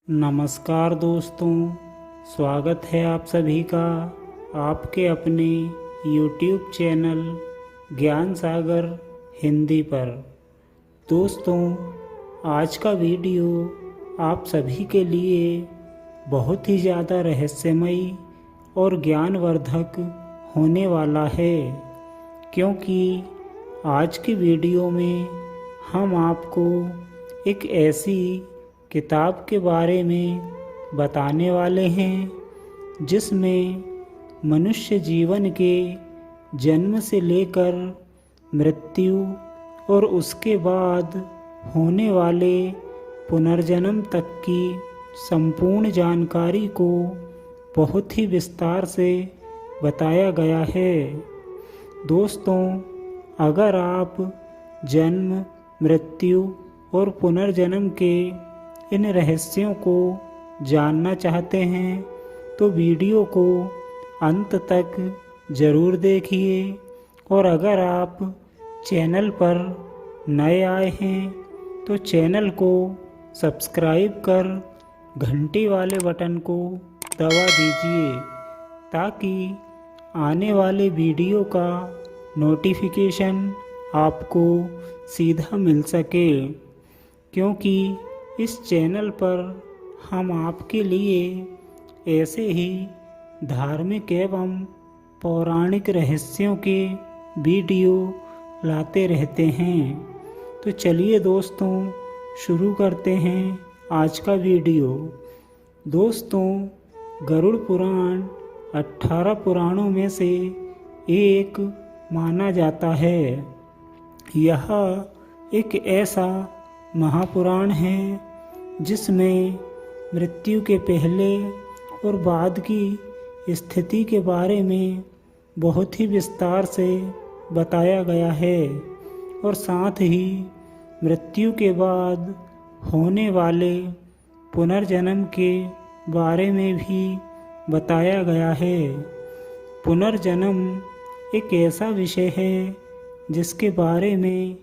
नमस्कार दोस्तों, स्वागत है आप सभी का आपके अपने YouTube चैनल ज्ञान सागर हिंदी पर। दोस्तों, आज का वीडियो आप सभी के लिए बहुत ही ज़्यादा रहस्यमयी और ज्ञानवर्धक होने वाला है, क्योंकि आज की वीडियो में हम आपको एक ऐसी किताब के बारे में बताने वाले हैं जिसमें मनुष्य जीवन के जन्म से लेकर मृत्यु और उसके बाद होने वाले पुनर्जन्म तक की संपूर्ण जानकारी को बहुत ही विस्तार से बताया गया है। दोस्तों, अगर आप जन्म, मृत्यु और पुनर्जन्म के इन रहस्यों को जानना चाहते हैं तो वीडियो को अंत तक ज़रूर देखिए। और अगर आप चैनल पर नए आए हैं तो चैनल को सब्सक्राइब कर घंटी वाले बटन को दबा दीजिए, ताकि आने वाले वीडियो का नोटिफिकेशन आपको सीधा मिल सके। क्योंकि इस चैनल पर हम आपके लिए ऐसे ही धार्मिक एवं पौराणिक रहस्यों के वीडियो लाते रहते हैं। तो चलिए दोस्तों, शुरू करते हैं आज का वीडियो। दोस्तों, गरुड़ पुराण 18 पुराणों में से एक माना जाता है। यह एक ऐसा महापुराण है जिसमें मृत्यु के पहले और बाद की स्थिति के बारे में बहुत ही विस्तार से बताया गया है, और साथ ही मृत्यु के बाद होने वाले पुनर्जन्म के बारे में भी बताया गया है। पुनर्जन्म एक ऐसा विषय है जिसके बारे में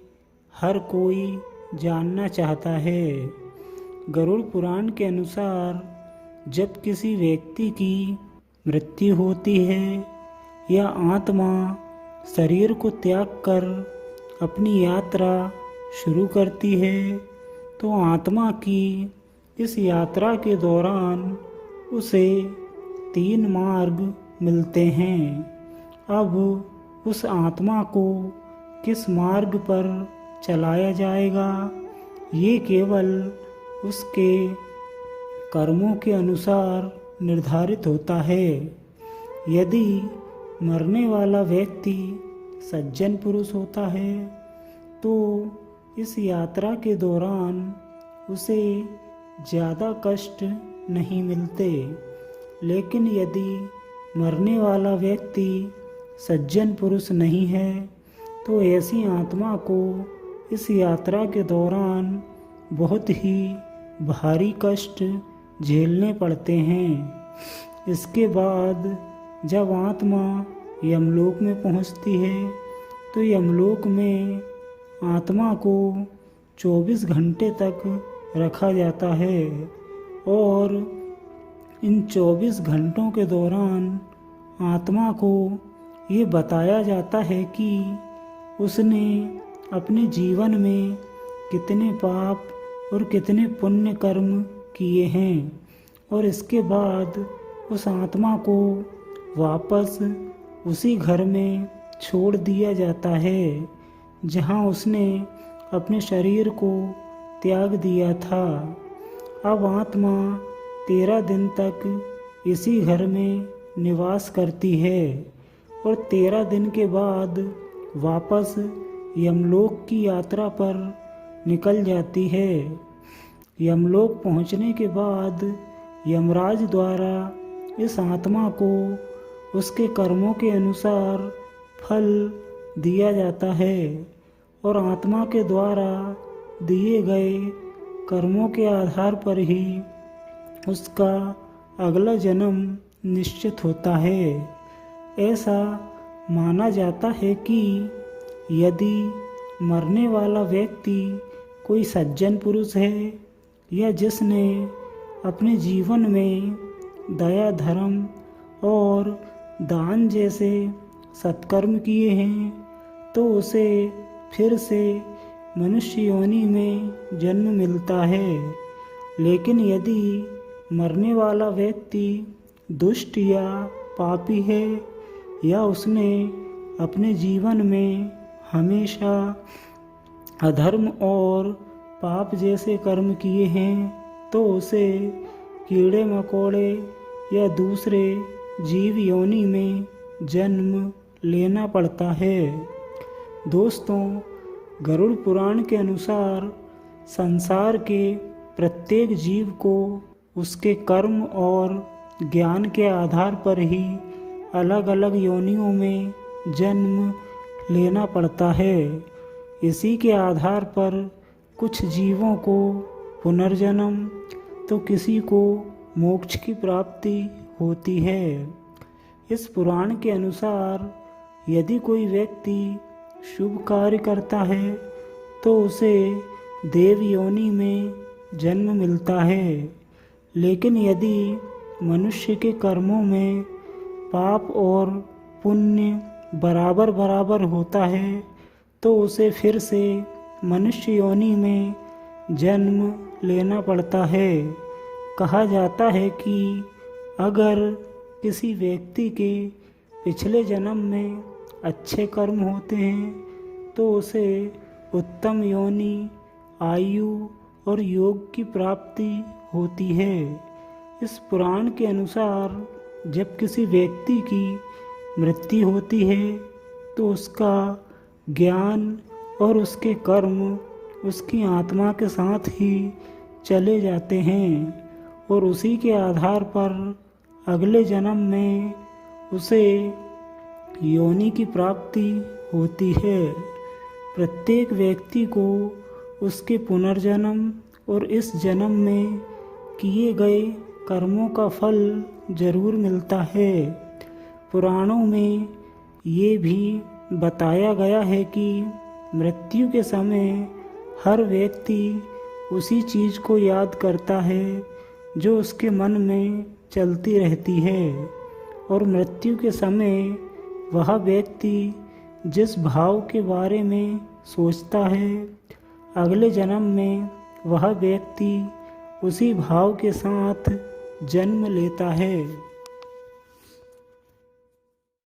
हर कोई जानना चाहता है। गरुड़ पुराण के अनुसार जब किसी व्यक्ति की मृत्यु होती है या आत्मा शरीर को त्याग कर अपनी यात्रा शुरू करती है, तो आत्मा की इस यात्रा के दौरान उसे 3 मार्ग मिलते हैं। अब उस आत्मा को किस मार्ग पर चलाया जाएगा, ये केवल उसके कर्मों के अनुसार निर्धारित होता है। यदि मरने वाला व्यक्ति सज्जन पुरुष होता है तो इस यात्रा के दौरान उसे ज़्यादा कष्ट नहीं मिलते, लेकिन यदि मरने वाला व्यक्ति सज्जन पुरुष नहीं है तो ऐसी आत्मा को इस यात्रा के दौरान बहुत ही भारी कष्ट झेलने पड़ते हैं। इसके बाद जब आत्मा यमलोक में पहुंचती है तो यमलोक में आत्मा को 24 घंटे तक रखा जाता है, और इन 24 घंटों के दौरान आत्मा को ये बताया जाता है कि उसने अपने जीवन में कितने पाप और कितने पुण्य कर्म किए हैं, और इसके बाद उस आत्मा को वापस उसी घर में छोड़ दिया जाता है जहां उसने अपने शरीर को त्याग दिया था। अब आत्मा 13 दिन तक इसी घर में निवास करती है, और 13 दिन के बाद वापस यमलोक की यात्रा पर निकल जाती है। यमलोक पहुंचने के बाद यमराज द्वारा इस आत्मा को उसके कर्मों के अनुसार फल दिया जाता है, और आत्मा के द्वारा दिए गए कर्मों के आधार पर ही उसका अगला जन्म निश्चित होता है। ऐसा माना जाता है कि यदि मरने वाला व्यक्ति कोई सज्जन पुरुष है या जिसने अपने जीवन में दया, धर्म और दान जैसे सत्कर्म किए हैं तो उसे फिर से मनुष्य योनि में जन्म मिलता है। लेकिन यदि मरने वाला व्यक्ति दुष्ट या पापी है या उसने अपने जीवन में हमेशा अधर्म और पाप जैसे कर्म किए हैं तो उसे कीड़े मकोड़े या दूसरे जीव योनि में जन्म लेना पड़ता है। दोस्तों, गरुड़ पुराण के अनुसार संसार के प्रत्येक जीव को उसके कर्म और ज्ञान के आधार पर ही अलग अलग योनियों में जन्म लेना पड़ता है। इसी के आधार पर कुछ जीवों को पुनर्जन्म तो किसी को मोक्ष की प्राप्ति होती है। इस पुराण के अनुसार यदि कोई व्यक्ति शुभ कार्य करता है तो उसे देव योनि में जन्म मिलता है। लेकिन यदि मनुष्य के कर्मों में पाप और पुण्य बराबर बराबर होता है तो उसे फिर से मनुष्य योनि में जन्म लेना पड़ता है। कहा जाता है कि अगर किसी व्यक्ति के पिछले जन्म में अच्छे कर्म होते हैं तो उसे उत्तम योनि, आयु और योग की प्राप्ति होती है। इस पुराण के अनुसार जब किसी व्यक्ति की मृत्यु होती है तो उसका ज्ञान और उसके कर्म उसकी आत्मा के साथ ही चले जाते हैं और उसी के आधार पर अगले जन्म में उसे योनि की प्राप्ति होती है। प्रत्येक व्यक्ति को उसके पुनर्जन्म और इस जन्म में किए गए कर्मों का फल जरूर मिलता है। पुराणों में ये भी बताया गया है कि मृत्यु के समय हर व्यक्ति उसी चीज़ को याद करता है जो उसके मन में चलती रहती है और मृत्यु के समय वह व्यक्ति जिस भाव के बारे में सोचता है अगले जन्म में वह व्यक्ति उसी भाव के साथ जन्म लेता है।